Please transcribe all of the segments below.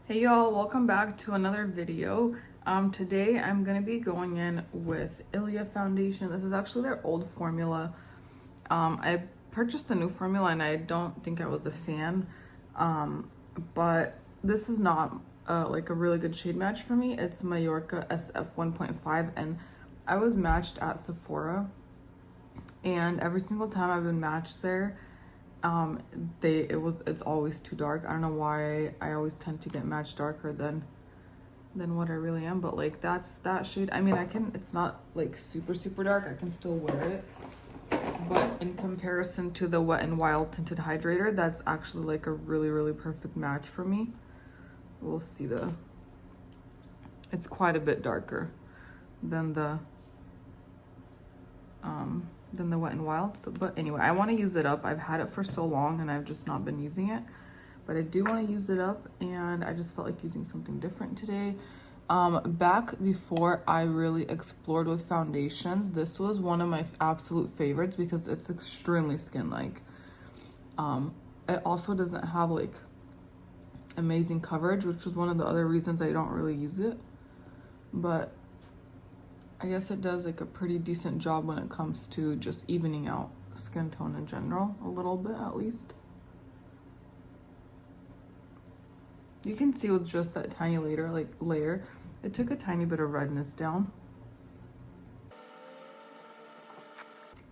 Hey y'all, welcome back to another video. Today I'm gonna be going in with Ilya Foundation. This is actually their old formula. I purchased the new formula and I don't think I was a fan. But this is not like a really good shade match for me. It's Mallorca SF 1.5 and I was matched at Sephora, and every single time I've been matched there, it's always too dark. I don't know why I always tend to get matched darker than what I really am, but like that's that shade. I mean, it's not like super dark. I can still wear it. But in comparison to the Wet n Wild tinted hydrator, that's actually like a really perfect match for me. We'll see it's quite a bit darker than the Wet n Wild. So, but anyway, I want to use it up. I've had it for so long and I've just not been using it, but I do want to use it up, and I just felt like using something different today. Back before I really explored with foundations, this was one of my absolute favorites because it's extremely skin-like. It also doesn't have like amazing coverage, which was one of the other reasons I don't really use it, but I guess it does like a pretty decent job when it comes to just evening out skin tone in general, a little bit at least. You can see with just that tiny layer, it took a tiny bit of redness down.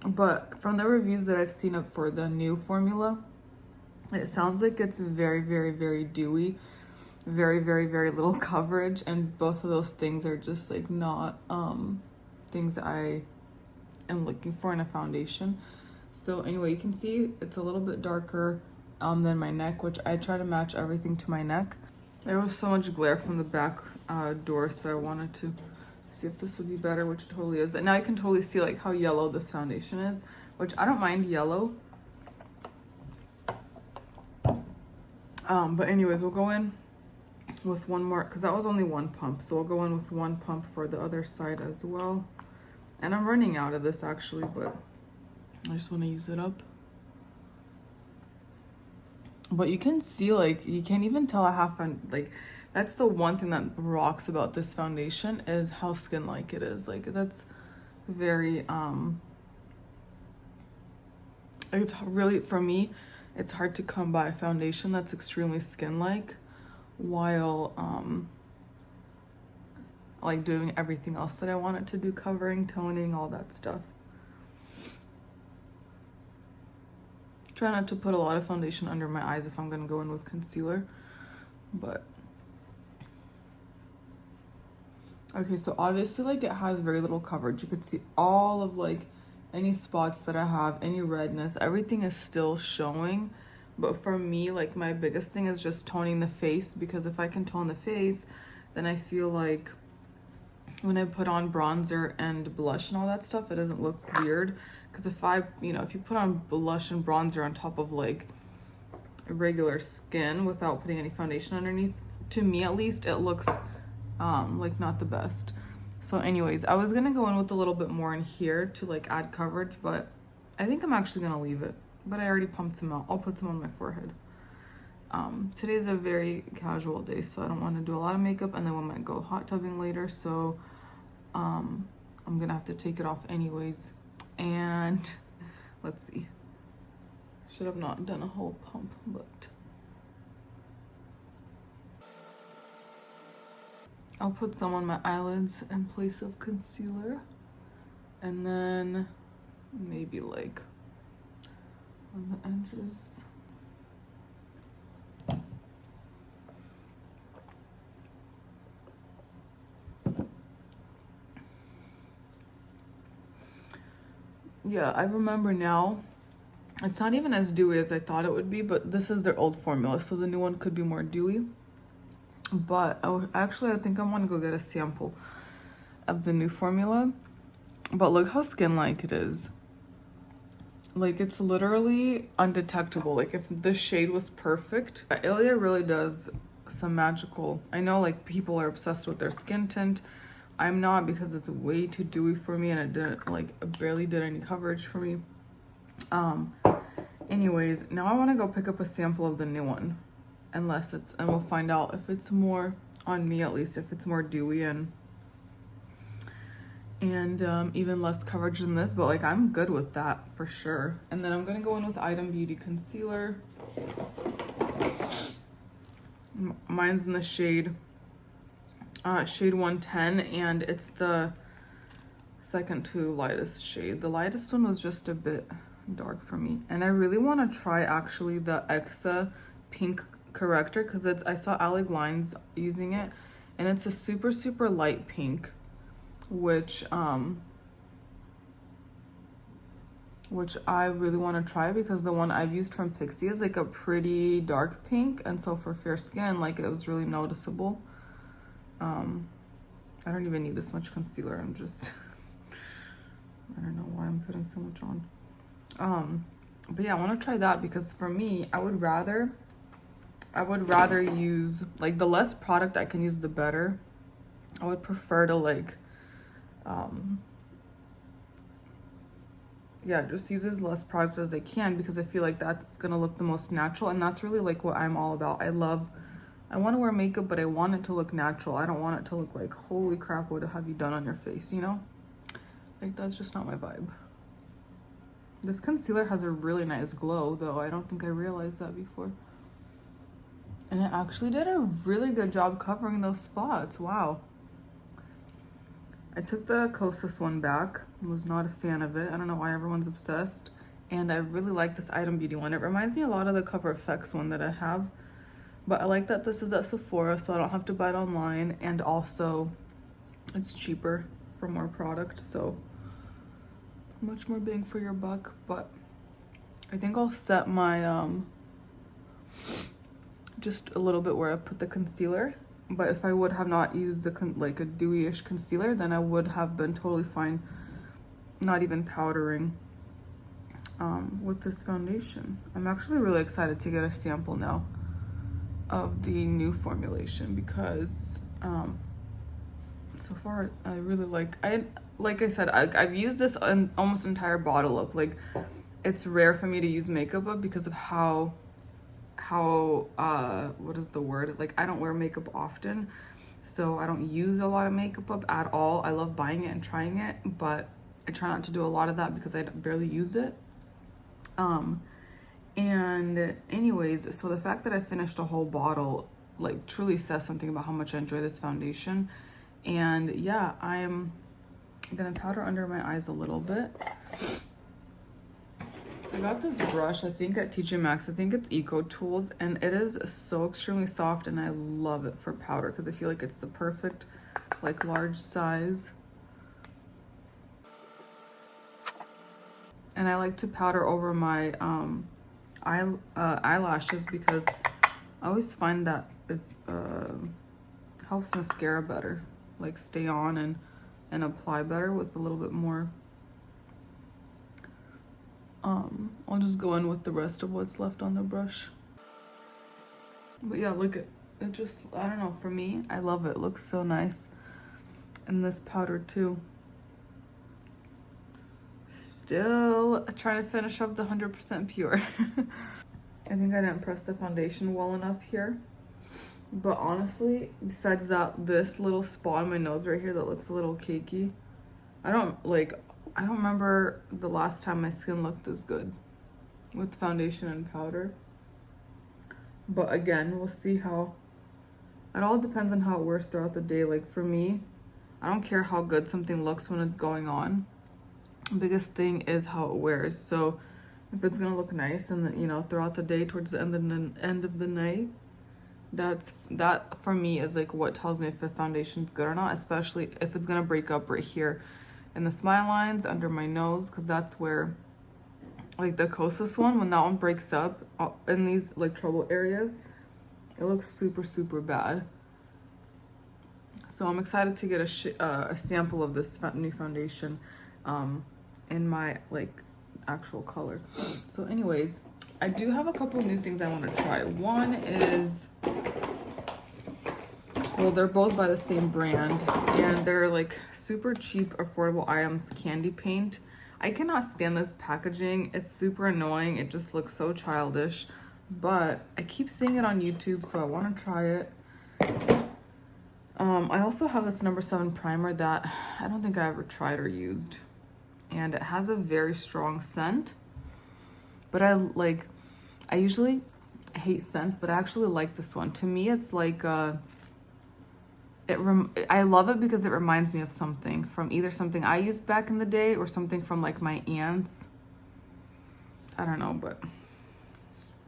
But from the reviews that I've seen for the new formula, it sounds like it's very dewy, very little coverage, and both of those things are just like not things I am looking for in a foundation. So anyway, you can see it's a little bit darker than my neck, which I try to match everything to my neck. There was so much glare from the back door, so I wanted to see if this would be better, which it totally is. And now I can totally see like how yellow this foundation is, which I don't mind yellow. But anyways, we'll go in with one more, because that was only one pump, so we'll go in with one pump for the other side as well. And I'm running out of this actually, but I just want to use it up. But you can see, like, you can't even tell I have like, that's the one thing that rocks about this foundation is how skin-like it is. Like, that's very it's really, for me, it's hard to come by a foundation that's extremely skin-like while like doing everything else that I want it to do, covering, toning, all that stuff. Try not to put a lot of foundation under my eyes if I'm gonna go in with concealer, but okay, so obviously like it has very little coverage. You could see all of like any spots that I have, any redness, everything is still showing. But for me, like my biggest thing is just toning the face, because if I can tone the face, then I feel like when I put on bronzer and blush and all that stuff, it doesn't look weird. Because if you put on blush and bronzer on top of like regular skin without putting any foundation underneath, to me at least, it looks like not the best. So anyways, I was gonna go in with a little bit more in here to like add coverage, but I think I'm actually gonna leave it. But I already pumped some out. I'll put some on my forehead. Today's a very casual day, so I don't want to do a lot of makeup, and then we might go hot tubbing later, so I'm gonna have to take it off anyways. And let's see, should have not done a whole pump, but I'll put some on my eyelids in place of concealer, and then maybe like on the edges. Yeah, I remember now. It's not even as dewy as I thought it would be, but this is their old formula, so the new one could be more dewy. But I think I want to go get a sample of the new formula. But look how skin-like it is. Like, it's literally undetectable. Like, if the shade was perfect. Ilia really does some magical. I know like people are obsessed with their skin tint. I'm not, because it's way too dewy for me, and it barely did any coverage for me. Anyways, now I want to go pick up a sample of the new one. unless it's, and we'll find out if it's more, on me at least, if it's more dewy and even less coverage than this, but like I'm good with that for sure. And then I'm gonna go in with Item Beauty concealer. Mine's in the shade 110, and it's the second to lightest shade. The lightest one was just a bit dark for me, and I really want to try actually the Exa pink corrector, because it's, I saw Alec Lines using it, and it's a super light pink, which I really want to try, because the one I've used from Pixi is like a pretty dark pink, and so for fair skin, like it was really noticeable. I don't even need this much concealer. I'm just I don't know why I'm putting so much on. But yeah, I want to try that, because for me, I would rather use, like, the less product I can use, the better. I would prefer to like yeah, just use as less product as I can, because I feel like that's gonna look the most natural, and that's really like what I'm all about. I want to wear makeup, but I want it to look natural. I don't want it to look like, holy crap, what have you done on your face, you know? Like, that's just not my vibe. This concealer has a really nice glow, though. I don't think I realized that before. And it actually did a really good job covering those spots. Wow. I took the Kosas one back. I was not a fan of it. I don't know why everyone's obsessed. And I really like this Item Beauty one. It reminds me a lot of the Cover FX one that I have. But I like that this is at Sephora, so I don't have to buy it online. And also, it's cheaper for more product, so much more bang for your buck. But I think I'll set my, just a little bit where I put the concealer. But if I would have not used the like a dewy-ish concealer, then I would have been totally fine not even powdering with this foundation. I'm actually really excited to get a sample now of the new formulation, because so far I really like I said, I've used this an almost entire bottle up. Like, it's rare for me to use makeup up because of how what is the word, like, I don't wear makeup often, so I don't use a lot of makeup up at all. I love buying it and trying it, but I try not to do a lot of that because I barely use it. And anyways, so the fact that I finished a whole bottle, like, truly says something about how much I enjoy this foundation. And yeah, I'm gonna powder under my eyes a little bit. I got this brush, I think at TJ Maxx. I think it's Eco Tools, and it is so extremely soft, and I love it for powder because I feel like it's the perfect, like, large size. And I like to powder over my eyelashes, because I always find that it helps mascara better, like stay on and apply better with a little bit more. I'll just go in with the rest of what's left on the brush. But yeah, look at it, just, I don't know, for me, I love it. It looks so nice. And this powder too. Still trying to finish up the 100% pure. I think I didn't press the foundation well enough here. But honestly, besides that, this little spot on my nose right here that looks a little cakey, I don't remember the last time my skin looked this good with foundation and powder. But again, we'll see how, it all depends on how it wears throughout the day. Like, for me, I don't care how good something looks when it's going on. The biggest thing is how it wears. So if it's gonna look nice and, you know, throughout the day, towards the end of the night, that for me is like what tells me if the foundation's good or not, especially if it's gonna break up right here in the smile lines under my nose, because that's where, like, the Kosas one, when that one breaks up in these, like, trouble areas, it looks super bad. So I'm excited to get a sample of this new foundation in my, like, actual color. So anyways, I do have a couple new things I want to try. One is, well, they're both by the same brand, and they're like super cheap, affordable items. Candy paint. I cannot stand this packaging. It's super annoying. It just looks so childish. but I keep seeing it on YouTube, so I want to try it. I also have this number 7 primer that I don't think I ever tried or used, and it has a very strong scent, but I usually hate scents, but I actually like this one. To me, it's like I love it because it reminds me of something from either something I used back in the day or something from like my aunt's. I don't know, but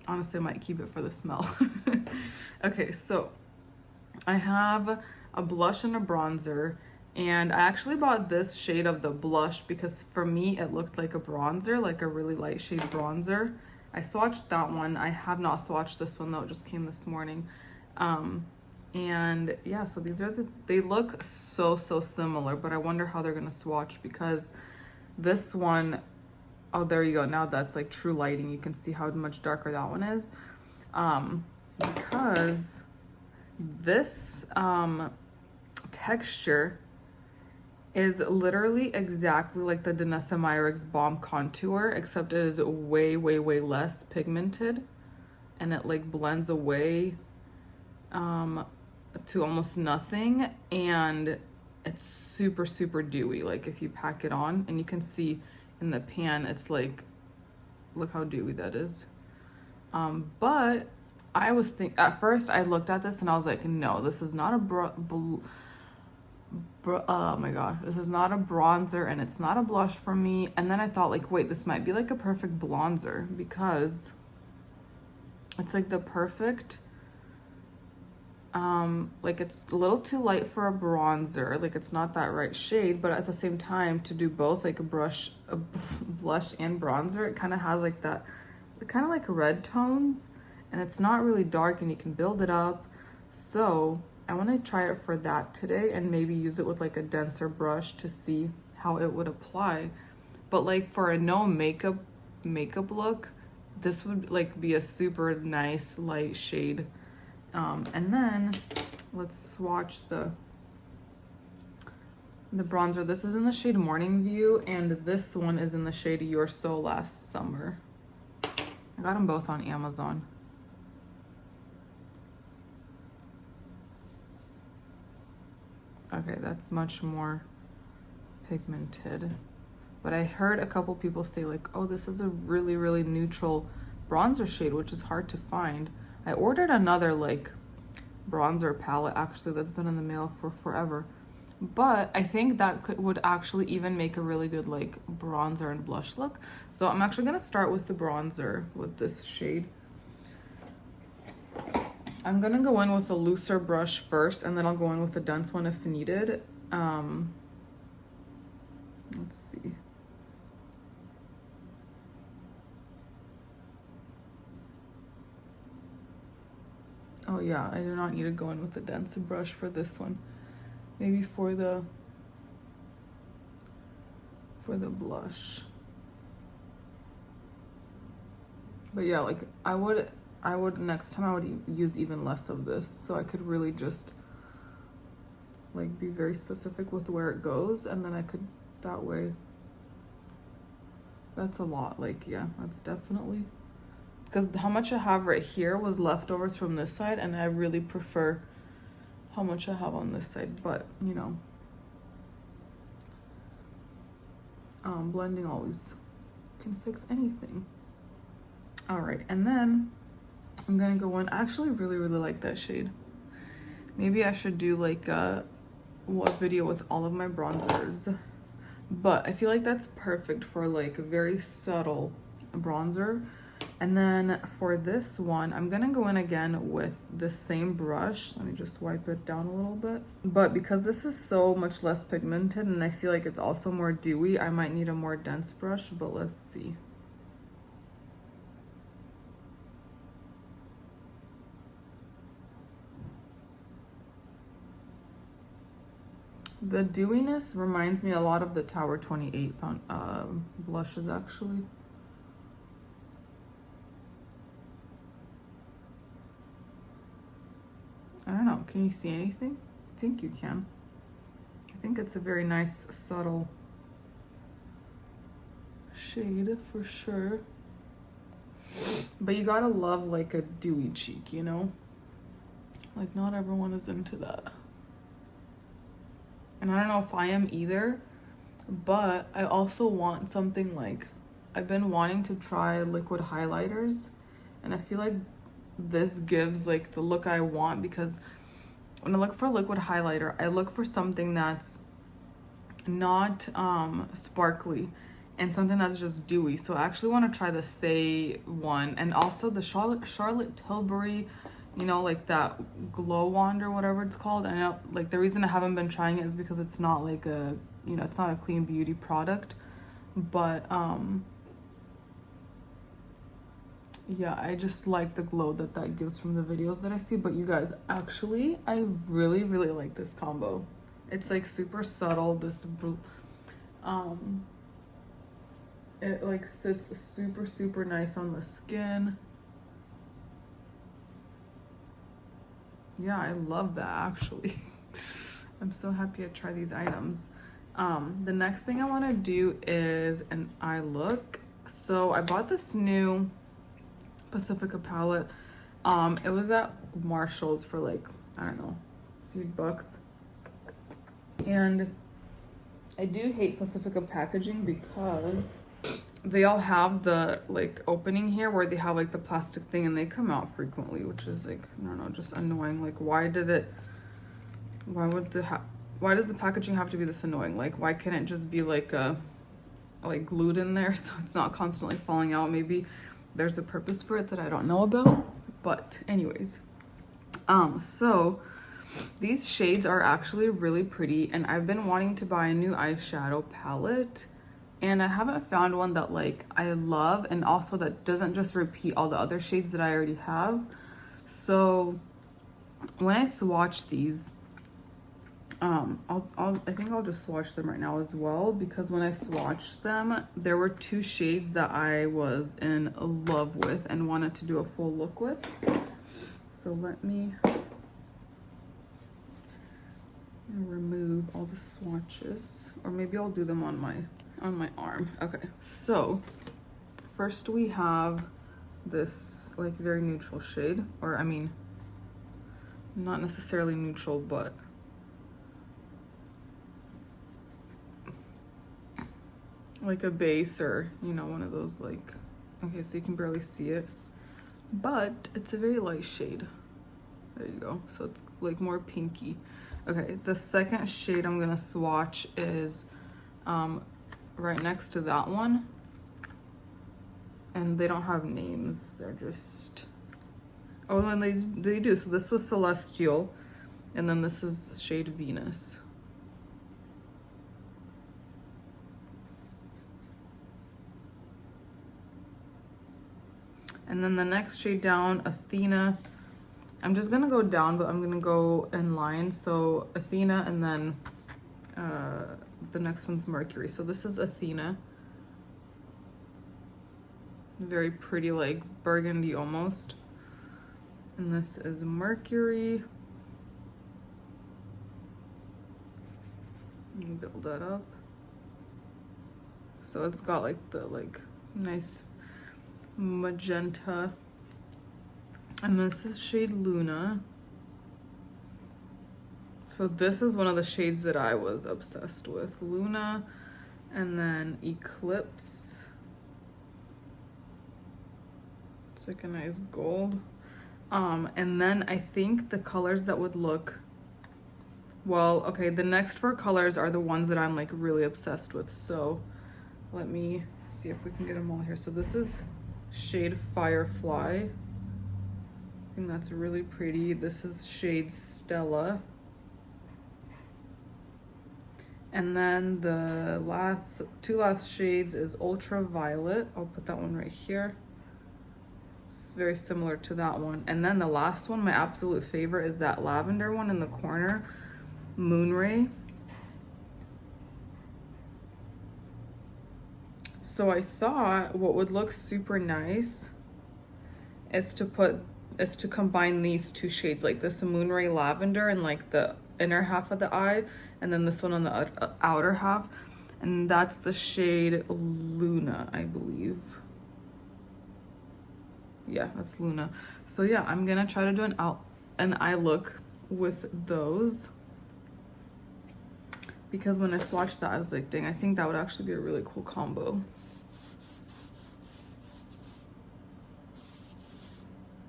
honestly, I might keep it for the smell. Okay, so I have a blush and a bronzer, and I actually bought this shade of the blush because for me it looked like a bronzer, like a really light shade bronzer. I swatched that one. I have not swatched this one though, it just came this morning. And yeah, so these are they look so similar, but I wonder how they're gonna swatch because this one, oh, there you go. Now that's like true lighting. You can see how much darker that one is. Because this texture is literally exactly like the Danessa Myricks Balm Contour, except it is way less pigmented, and it like blends away to almost nothing, and it's super dewy. Like if you pack it on, and you can see in the pan, it's like, look how dewy that is. But I was at first I looked at this and I was like, no, this is not a oh my god, this is not a bronzer and it's not a blush for me. And then I thought like, wait, this might be like a perfect bronzer because it's like the perfect, like it's a little too light for a bronzer, like it's not that right shade, but at the same time to do both like a blush and bronzer, it kind of has like that, kind of like red tones, and it's not really dark and you can build it up. So I want to try it for that today and maybe use it with like a denser brush to see how it would apply. But like for a no makeup look, this would like be a super nice light shade. And then let's swatch the bronzer. This is in the shade Morning View, and this one is in the shade Your So Last Summer. I got them both on Amazon. Okay, that's much more pigmented. But I heard a couple people say like, oh, this is a really neutral bronzer shade, which is hard to find. I ordered another like bronzer palette actually that's been in the mail for forever, but I think that would actually even make a really good like bronzer and blush look. So I'm actually gonna start with the bronzer with this shade. I'm gonna go in with a looser brush first, and then I'll go in with a dense one if needed. Let's see. Oh yeah, I do not need to go in with a dense brush for this one. Maybe for the blush. But yeah, like I would next time I would use even less of this, so I could really just like be very specific with where it goes, and then I could that way. That's a lot. Like yeah, that's definitely, because how much I have right here was leftovers from this side, and I really prefer how much I have on this side. But you know, blending always can fix anything. All right, and then I'm gonna go in. I actually really like that shade. Maybe I should do like a video with all of my bronzers, but I feel like that's perfect for like a very subtle bronzer. And then for this one, I'm gonna go in again with the same brush. Let me just wipe it down a little bit. But because this is so much less pigmented and I feel like it's also more dewy, I might need a more dense brush, but let's see. The dewiness reminds me a lot of the Tower 28 blushes actually. I don't know, can you see anything? I think you can. I think it's a very nice, subtle shade for sure. But you gotta love like a dewy cheek, you know? Like not everyone is into that. And I don't know if I am either, but I also want something like, I've been wanting to try liquid highlighters, and I feel like this gives like the look I want, because when I look for a liquid highlighter, I look for something that's not sparkly and something that's just dewy. So I actually want to try the Say one, and also the Charlotte Tilbury, you know, like that glow wand or whatever it's called. I know, like, the reason I haven't been trying it is because it's not like a, you know, it's not a clean beauty product. But yeah, I just like the glow that that gives from the videos that I see. But you guys, actually, I really like this combo. It's like super subtle. This it like sits super nice on the skin. Yeah, I love that actually. I'm so happy to try these items. The next thing I want to do is an eye look. So I bought this new Pacifica palette. It was at Marshall's for like, I don't know, a few bucks. And I do hate Pacifica packaging because they all have the like opening here where they have like the plastic thing, and they come out frequently, which is like, I don't know, just annoying. Like, why does the packaging have to be this annoying? Like, why can't it just be like like glued in there so it's not constantly falling out? Maybe there's a purpose for it that I don't know about. But anyways, so these shades are actually really pretty, and I've been wanting to buy a new eyeshadow palette, and I haven't found one that like I love, and also that doesn't just repeat all the other shades that I already have. So when I swatch these, I think I'll just swatch them right now as well, because when I swatched them, there were two shades that I was in love with and wanted to do a full look with. So let me remove all the swatches, or maybe I'll do them on my arm. Okay, so first we have this like very neutral shade, or I mean, not necessarily neutral, but like a base, or you know, one of those like, okay, so you can barely see it, but it's a very light shade. There you go. So it's like more pinky. Okay, the second shade I'm gonna swatch is right next to that one, and they don't have names, they're just, oh, and they do. So this was Celestial, and then this is shade Venus. And then the next shade down, Athena. I'm just gonna go down, but I'm gonna go in line. So Athena, and then the next one's Mercury. So this is Athena. Very pretty, like burgundy almost. And this is Mercury. Let me build that up. So it's got like the like nice magenta. And this is shade Luna. So this is one of the shades that I was obsessed with. Luna, and then Eclipse. It's like a nice gold. And then I think the colors that would look, well, okay, the next four colors are the ones that I'm like really obsessed with. So let me see if we can get them all here. So this is shade Firefly. I think that's really pretty. This is shade Stella. And then the two last shades is Ultraviolet. I'll put that one right here. It's very similar to that one. And then the last one, my absolute favorite, is that lavender one in the corner, Moonray. So I thought what would look super nice is to combine these two shades, like this Moonray lavender and like the inner half of the eye, and then this one on the outer half, and that's the shade Luna, I believe. Yeah, that's Luna. So yeah, I'm gonna try to do an eye look with those, because when I swatched that, I was like, dang, I think that would actually be a really cool combo.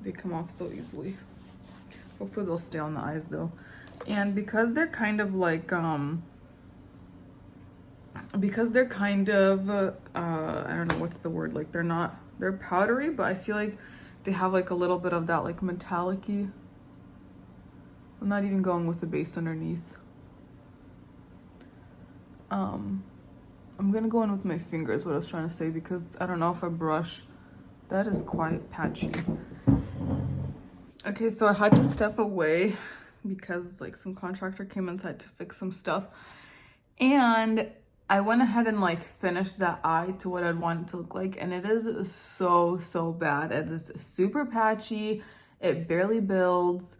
They come off so easily. Hopefully they'll stay on the eyes though. And because they're kind of like I don't know what's the word, like they're powdery, but I feel like they have like a little bit of that like metallic-y. I'm not even going with the base underneath. I'm gonna go in with my fingers, what I was trying to say, because I don't know if a brush, that is quite patchy. Okay, so I had to step away because like some contractor came inside to fix some stuff, and I went ahead and like finished that eye to what I'd want it to look like, and it is so bad. It is super patchy. It barely builds.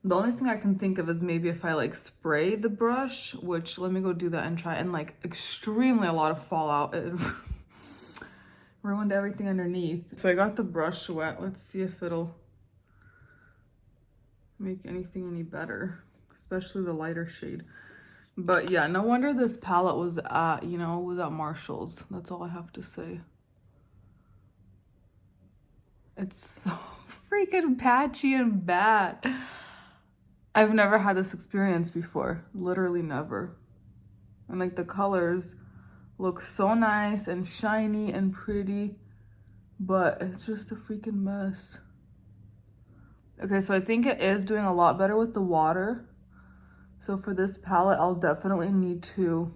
The only thing I can think of is maybe if I like spray the brush, which let me go do that and try, and like extremely a lot of fallout. It ruined everything underneath. So I got the brush wet. Let's see if it'll make anything any better, especially the lighter shade. But yeah, no wonder this palette was at, was at Marshall's. That's all I have to say. It's so freaking patchy and bad. I've never had this experience before, literally never. And like the colors look so nice and shiny and pretty, but it's just a freaking mess. Okay, so I think it is doing a lot better with the water. So for this palette, I'll definitely need to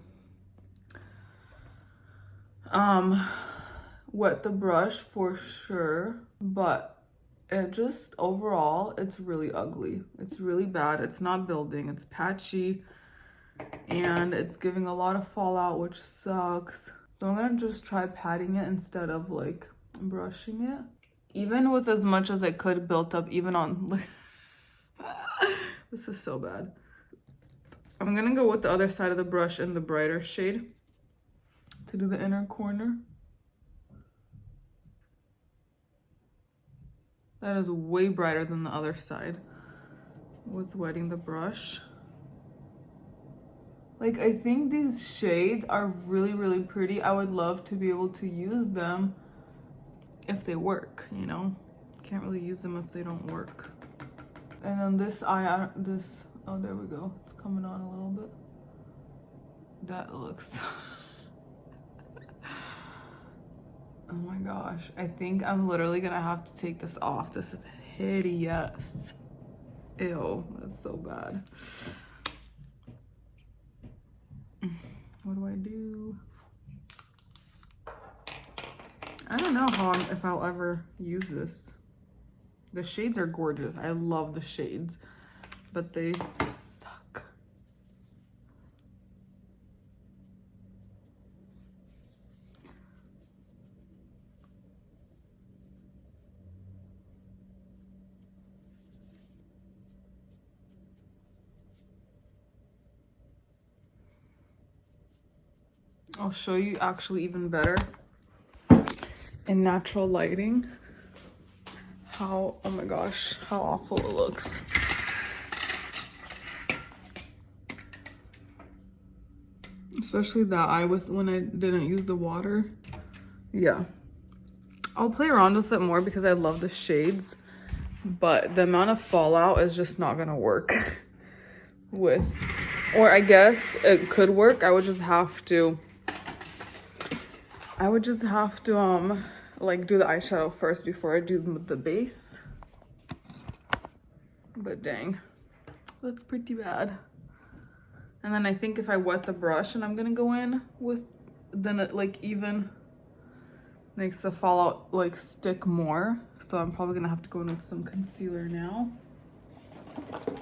wet the brush for sure, but it just overall, it's really ugly. It's really bad. It's not building. It's patchy, and it's giving a lot of fallout, which sucks. So I'm gonna just try patting it instead of like brushing it. Even with as much as I could built up, even on this is so bad. I'm gonna go with the other side of the brush in the brighter shade to do the inner corner. That is way brighter than the other side with wetting the brush. Like, I think these shades are really pretty. I would love to be able to use them if they work, Can't really use them if they don't work. And then this eye, oh, there we go. It's coming on a little bit. That looks... Oh my gosh. I think I'm literally gonna have to take this off. This is hideous. Ew, that's so bad. What do I do? I don't know if I'll ever use this. The shades are gorgeous. I love the shades, but they suck. I'll show you actually even better in natural lighting how, oh my gosh, how awful it looks. Especially that eye when I didn't use the water. Yeah. I'll play around with it more because I love the shades, but the amount of fallout is just not gonna work with, or I guess it could work. I would just have to like do the eyeshadow first before I do the base. But dang, that's pretty bad. And then I think if I wet the brush and I'm gonna go in with, then it like even makes the fallout like stick more. So I'm probably gonna have to go in with some concealer now.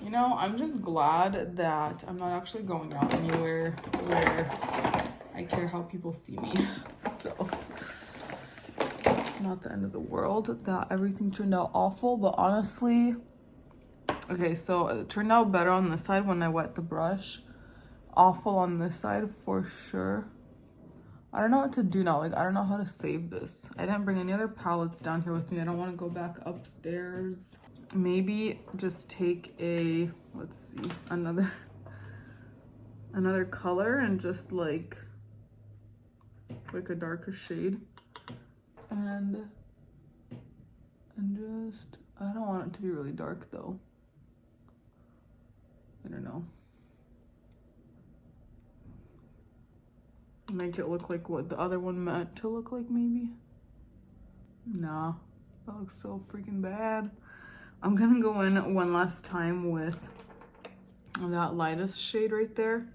I'm just glad that I'm not actually going out anywhere where I care how people see me. So it's not the end of the world that everything turned out awful, but honestly, okay, so it turned out better on this side when I wet the brush. Awful on this side for sure. I don't know what to do now. Like, I don't know how to save this. I didn't bring any other palettes down here with me. I don't want to go back upstairs. Maybe just take a, let's see, another color and just like a darker shade. And just, I don't want it to be really dark though. I don't know. Make it look like what the other one meant to look like, maybe. Nah, that looks so freaking bad. I'm gonna go in one last time with that lightest shade right there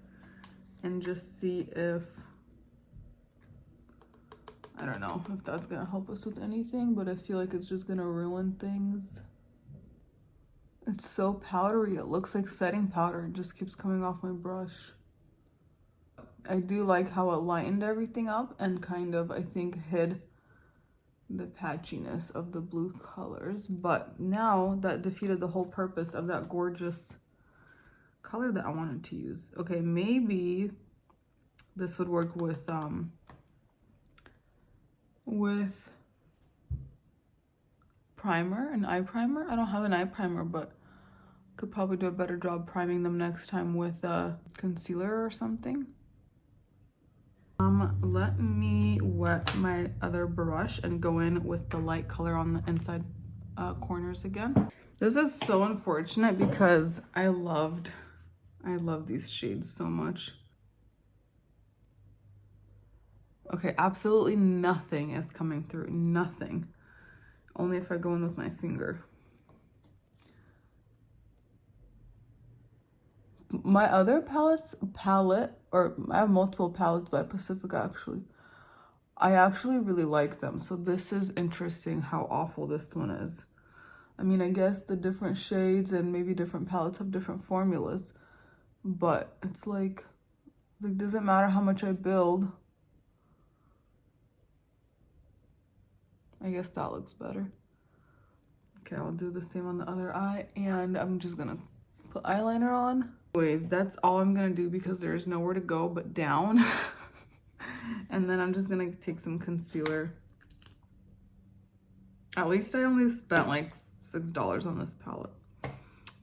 and just see if, I don't know if that's gonna help us with anything, but I feel like it's just gonna ruin things. It's so powdery. It looks like setting powder. It just keeps coming off my brush. I do like how it lightened everything up and kind of, I think, hid the patchiness of the blue colors. But now that defeated the whole purpose of that gorgeous color that I wanted to use. Okay, maybe this would work with primer, an eye primer. I don't have an eye primer, but could probably do a better job priming them next time with a concealer or something. Let me wet my other brush and go in with the light color on the inside corners again. This is so unfortunate because I love these shades so much. Okay, absolutely nothing is coming through, nothing. Only if I go in with my finger. My other palette, or I have multiple palettes by Pacifica actually. I actually really like them. So this is interesting how awful this one is. I mean, I guess the different shades and maybe different palettes have different formulas. But it's like doesn't matter how much I build. I guess that looks better. Okay, I'll do the same on the other eye. And I'm just gonna put eyeliner on. Anyways, that's all I'm gonna do because there's nowhere to go but down. And then I'm just gonna take some concealer. At least I only spent like $6 on this palette.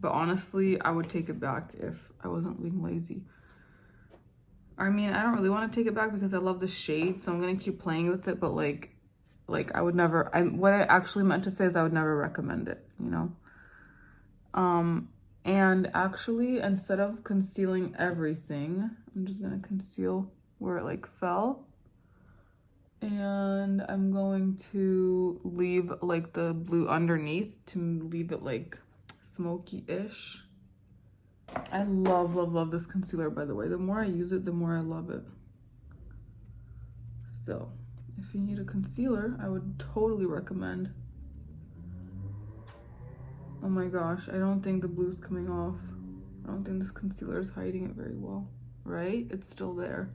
But honestly, I would take it back if I wasn't being lazy. I mean, I don't really want to take it back because I love the shade, so I'm gonna keep playing with it, but like I would never, what I actually meant to say is I would never recommend it, you know? And actually, instead of concealing everything, I'm just gonna conceal where it like fell. And I'm going to leave like the blue underneath to leave it like smoky-ish. I love this concealer, by the way. The more I use it, the more I love it. So if you need a concealer, I would totally recommend. Oh my gosh, I don't think the blue's coming off. I don't think this concealer is hiding it very well, right? It's still there.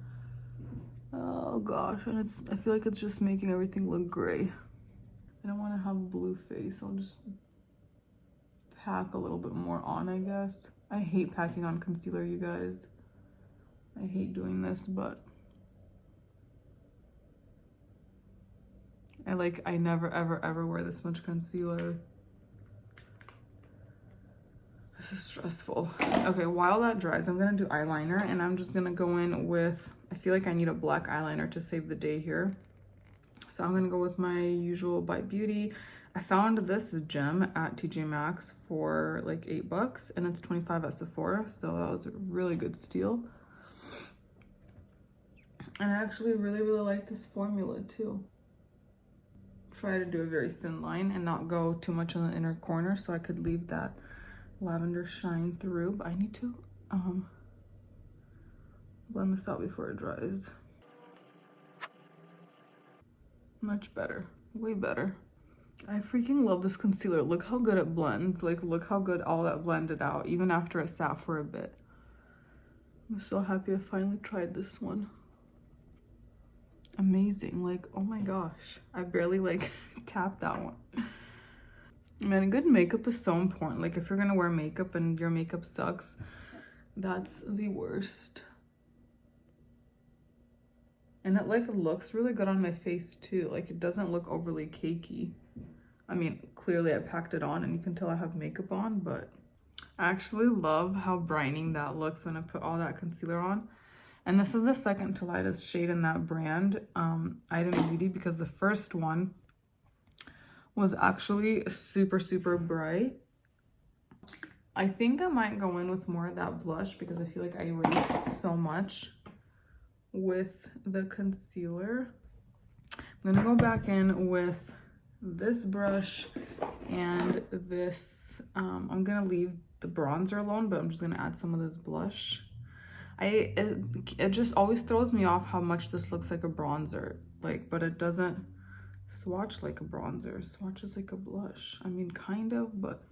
Oh gosh, and I feel like it's just making everything look gray. I don't want to have a blue face. I'll just pack a little bit more on, I guess. I hate packing on concealer, you guys. I hate doing this, but I never ever wear this much concealer. This is stressful. Okay, while that dries, I'm gonna do eyeliner, and I'm just gonna go in with, I feel like I need a black eyeliner to save the day here. So I'm gonna go with my usual By Beauty. I found this gem at TJ Maxx for like $8, and it's 25 at Sephora, so that was a really good steal. And I actually really like this formula too. Try to do a very thin line and not go too much on the inner corner so I could leave that lavender shine through, but I need to blend this out before it dries. Much better, way better. I freaking love this concealer. Look how good it blends. Like, look how good all that blended out, even after it sat for a bit. I'm so happy I finally tried this one. Amazing. Like, oh my gosh, I barely like tapped that one. Man, good makeup is so important. Like, if you're gonna wear makeup and your makeup sucks, that's the worst. And it like looks really good on my face too. Like it doesn't look overly cakey. I mean, clearly I packed it on and you can tell I have makeup on, but I actually love how brightening that looks when I put all that concealer on. And this is the second to lightest shade in that brand, Item Beauty, because the first one was actually super, super bright. I think I might go in with more of that blush because I feel like I erased so much with the concealer. I'm gonna go back in with this brush and this, I'm gonna leave the bronzer alone, but I'm just gonna add some of this blush. It just always throws me off how much this looks like a bronzer, like, but it doesn't swatch like a bronzer. It swatches like a blush. I mean, kind of, but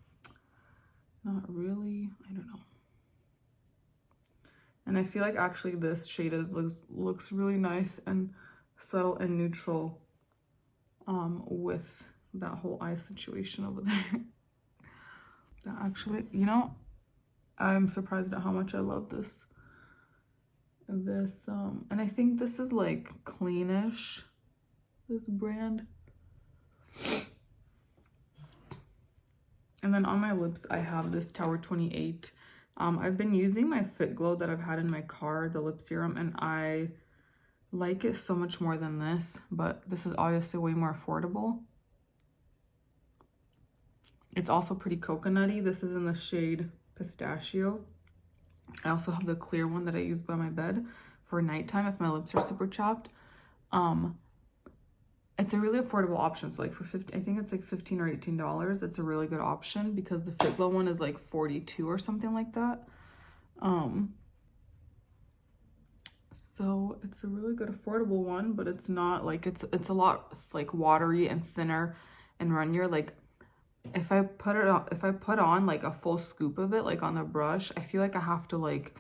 not really. I don't know. And I feel like actually this shade looks really nice and subtle and neutral with that whole eye situation over there. That actually, you know, I'm surprised at how much I love this. And I think this is like cleanish, this brand. And then on my lips, I have this Tower 28. I've been using my Fit Glow that I've had in my car, the lip serum, and I like it so much more than this, but this is obviously way more affordable. It's also pretty coconutty. This is in the shade Pistachio. I also have the clear one that I use by my bed for nighttime if my lips are super chapped. It's a really affordable option. So like for I think it's like $15 or $18. It's a really good option because the Fit Glow one is like 42 or something like that. So it's a really good affordable one, but it's not like it's a lot like watery and thinner and runnier. Like if I put on like a full scoop of it like on the brush, I feel like I have to like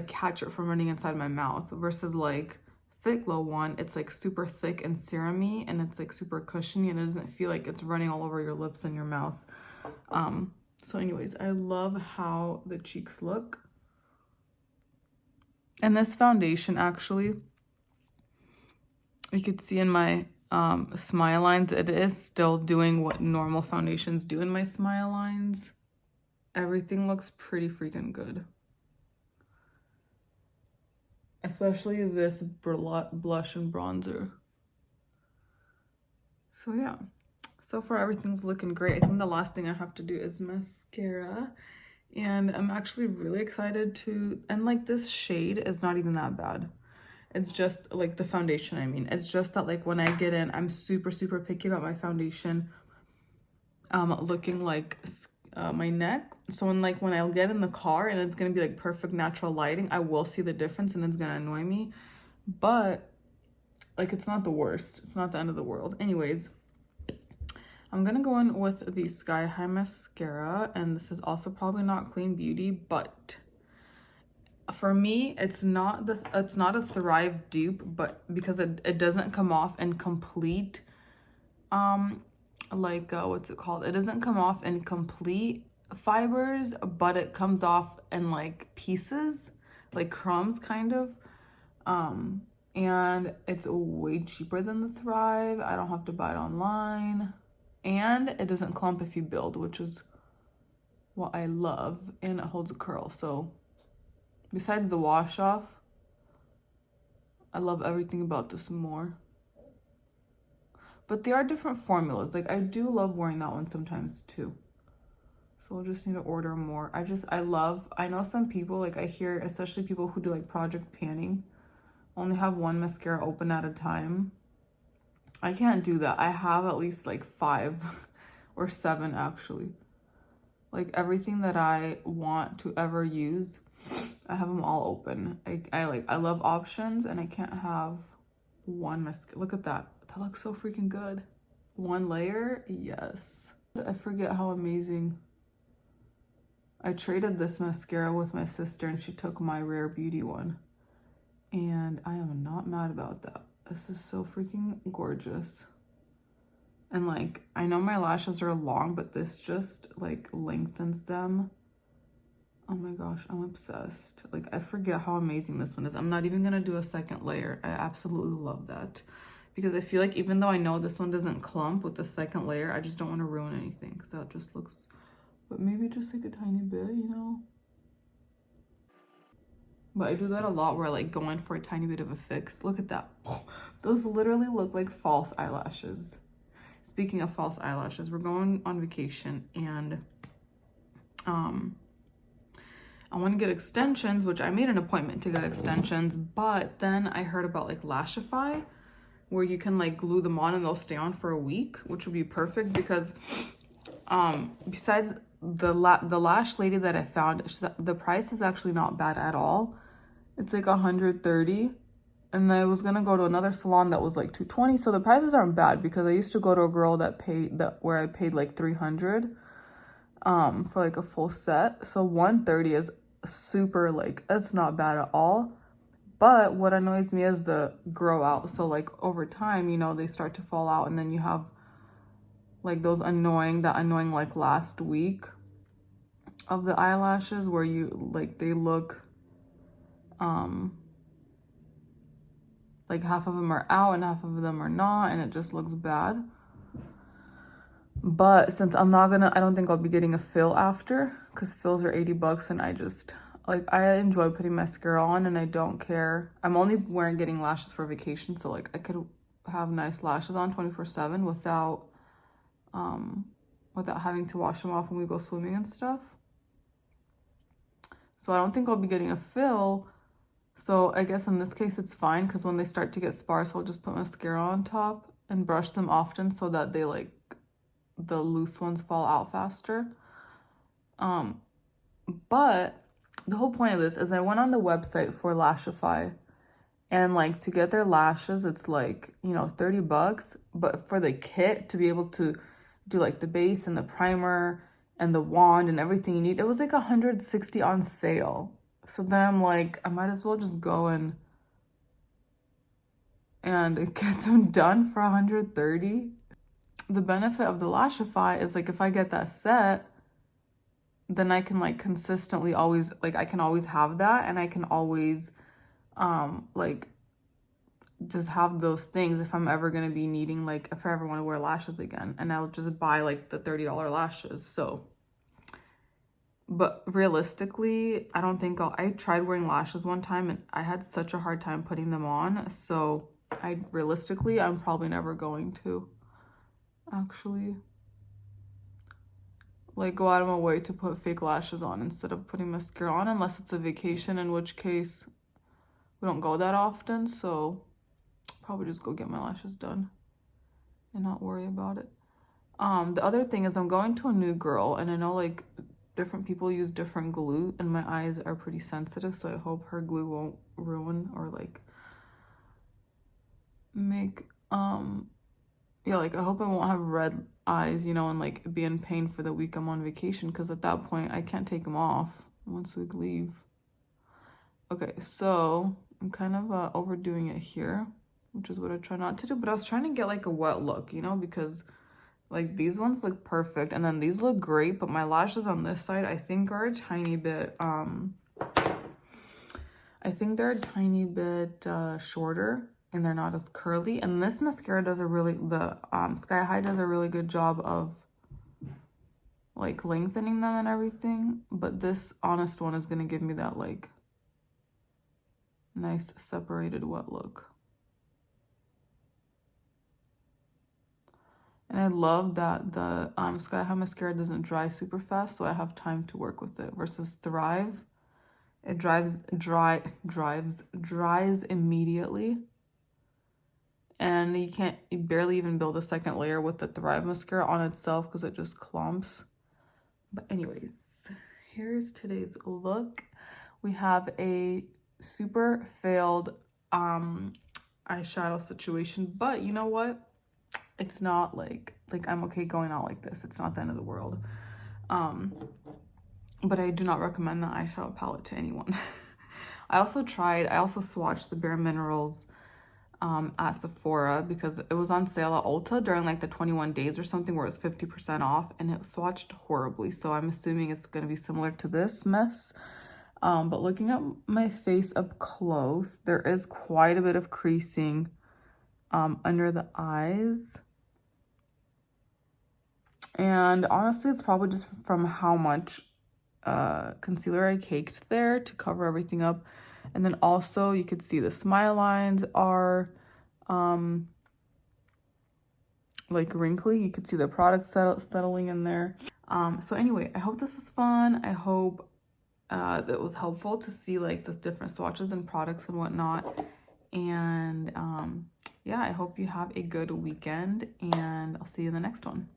catch it from running inside my mouth, versus like Fit Glow one, it's like super thick and serum-y and it's like super cushiony and it doesn't feel like it's running all over your lips and your mouth. So anyways, I love how the cheeks look. And this foundation, actually, you could see in my smile lines, it is still doing what normal foundations do in my smile lines. Everything looks pretty freaking good. Especially this blush and bronzer. So yeah, so far everything's looking great. I think the last thing I have to do is mascara. And I'm actually really excited to, and like this shade is not even that bad. It's just like the foundation, I mean. It's just that like when I get in, I'm super, super picky about my foundation looking like my neck. So when I'll get in the car and it's gonna be like perfect natural lighting, I will see the difference and it's gonna annoy me. But like it's not the worst. It's not the end of the world. Anyways, I'm gonna go in with the Sky High Mascara, and this is also probably not clean beauty, but for me, it's not a Thrive dupe, but because it doesn't come off in complete, what's it called? It doesn't come off in complete fibers, but it comes off in like pieces, like crumbs kind of. And it's way cheaper than the Thrive. I don't have to buy it online. And it doesn't clump if you build, which is what I love. And it holds a curl. So besides the wash off, I love everything about this more. But there are different formulas. Like I do love wearing that one sometimes too. So I'll just need to order more. I know some people, like I hear, especially people who do like project panning, only have one mascara open at a time. I can't do that. I have at least like 5 or 7 actually. Like everything that I want to ever use, I have them all open. I love options, and I can't have one mascara. Look at that. That looks so freaking good. One layer, yes. I forget how amazing. I traded this mascara with my sister and she took my Rare Beauty one. And I am not mad about that. This is so freaking gorgeous. And like, I know my lashes are long, but this just like lengthens them Oh my gosh, I'm obsessed. Like, I forget how amazing this one is. I'm not even gonna do a second layer. I absolutely love that. Because I feel like even though I know this one doesn't clump with the second layer, I just don't want to ruin anything. Because that just looks... But maybe just like a tiny bit, you know? But I do that a lot where I like go in for a tiny bit of a fix. Look at that. Those literally look like false eyelashes. Speaking of false eyelashes, we're going on vacation and I want to get extensions, which I made an appointment to get extensions, but then I heard about like Lashify, where you can like glue them on and they'll stay on for a week, which would be perfect because besides the lash lady that I found, the price is actually not bad at all. It's like 130, and I was gonna go to another salon that was like 220, so the prices aren't bad because I used to go to a girl that where I paid like 300 for like a full set. So 130 is super, like, it's not bad at all. But what annoys me is the grow out. So like over time, you know, they start to fall out, and then you have like that annoying like last week of the eyelashes where you like they look like half of them are out and half of them are not, and it just looks bad. But since I don't think I'll be getting a fill after, because fills are 80 bucks, and I just like, I enjoy putting mascara on and I don't care. I'm only getting lashes for vacation, so like I could have nice lashes on 24/7 without having to wash them off when we go swimming and stuff. So I don't think I'll be getting a fill. So I guess in this case it's fine, because when they start to get sparse, I'll just put mascara on top and brush them often so that they like the loose ones fall out faster. But the whole point of this is I went on the website for Lashify, and like to get their lashes, it's like, you know, 30 bucks. But for the kit to be able to do like the base and the primer and the wand and everything you need, it was like 160 on sale. So then I'm like, I might as well just go and get them done for 130. The benefit of the Lashify is like if I get that set, then I can like consistently always, like I can always have that, and I can always like just have those things if I'm ever going to be needing, like if I ever want to wear lashes again, and I'll just buy like the $30 lashes. So, but realistically, I don't think I tried wearing lashes one time and I had such a hard time putting them on. So I'm probably never going to actually like go out of my way to put fake lashes on instead of putting mascara on, unless it's a vacation, in which case we don't go that often. So probably just go get my lashes done and not worry about it. The other thing is I'm going to a new girl, and I know like different people use different glue, and my eyes are pretty sensitive, so I hope her glue won't ruin or like make yeah, like I hope I won't have red eyes, you know, and like be in pain for the week I'm on vacation, because at that point I can't take them off once we leave. Okay, so I'm kind of overdoing it here, which is what I try not to do, but I was trying to get like a wet look, you know, because like these ones look perfect and then these look great, but my lashes on this side I think are a tiny bit shorter, and they're not as curly. And this mascara does Sky High does a really good job of like lengthening them and everything, but this Honest one is gonna give me that like nice separated wet look. And I love that the Sky High mascara doesn't dry super fast, so I have time to work with it, versus Thrive, it dries immediately. And you barely even build a second layer with the Thrive mascara on itself because it just clumps. But anyways, here's today's look. We have a super failed eyeshadow situation, but you know what? It's not like I'm okay going out like this. It's not the end of the world. But I do not recommend the eyeshadow palette to anyone. I also swatched the Bare Minerals at Sephora because it was on sale at Ulta during like the 21 days or something where it was 50% off, and it swatched horribly. So I'm assuming it's going to be similar to this mess. But looking at my face up close, there is quite a bit of creasing under the eyes. And honestly, it's probably just from how much concealer I caked there to cover everything up. And then also you could see the smile lines are like wrinkly. You could see the product settling in there. So anyway, I hope this was fun. I hope that it was helpful to see like the different swatches and products and whatnot. And yeah, I hope you have a good weekend, and I'll see you in the next one.